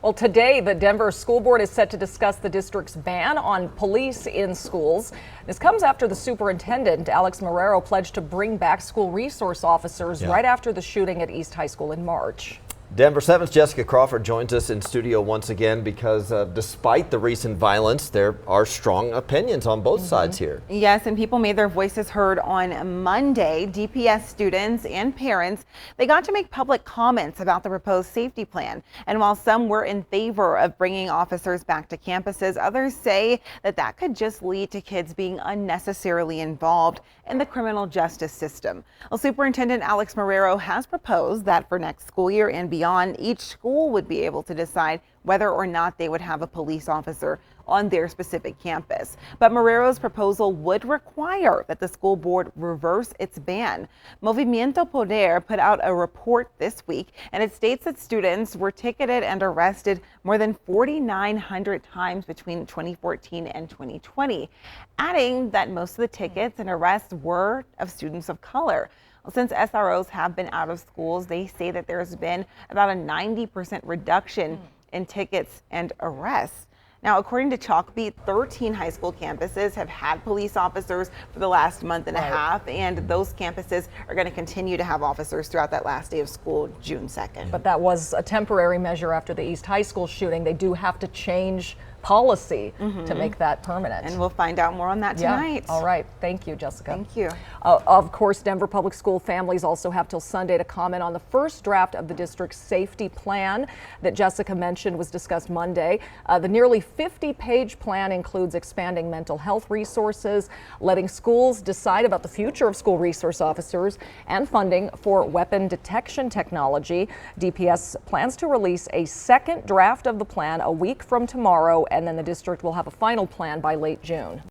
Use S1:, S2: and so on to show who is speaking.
S1: Well, today, the Denver School Board is set to discuss the district's ban on police in schools. This comes after the superintendent, Alex Marrero, pledged to bring back school resource officers right after the shooting at East High School in March.
S2: Denver 7's Jessica Crawford joins us in studio once again because despite the recent violence, there are strong opinions on both sides here.
S3: Yes, and people made their voices heard on Monday. DPS students and parents, they got to make public comments about the proposed safety plan. And while some were in favor of bringing officers back to campuses, others say that could just lead to kids being unnecessarily involved in the criminal justice system. Well, Superintendent Alex Marrero has proposed that for next school year and beyond, each school would be able to decide whether or not they would have a police officer on their specific campus. But Marrero's proposal would require that the school board reverse its ban. Movimiento Poder put out a report this week, and it states that students were ticketed and arrested more than 4,900 times between 2014 and 2020, adding that most of the tickets and arrests were of students of color. Since SROs have been out of schools, they say that there's been about a 90% reduction in tickets and arrests. Now, according to Chalkbeat, 13 high school campuses have had police officers for the last month and a half, and those campuses are going to continue to have officers throughout that last day of school, June 2nd.
S1: But that was a temporary measure after the East High School shooting. They do have to change policy to make that permanent.
S3: And we'll find out more on that tonight.
S1: All right. Thank you, Jessica.
S3: Thank you.
S1: Of course, Denver Public School families also have till Sunday to comment on the first draft of the district's safety plan that Jessica mentioned was discussed Monday. The nearly 50-page plan includes expanding mental health resources, letting schools decide about the future of school resource officers, and funding for weapon detection technology. DPS plans to release a second draft of the plan a week from tomorrow, and then the district will have a final plan by late June.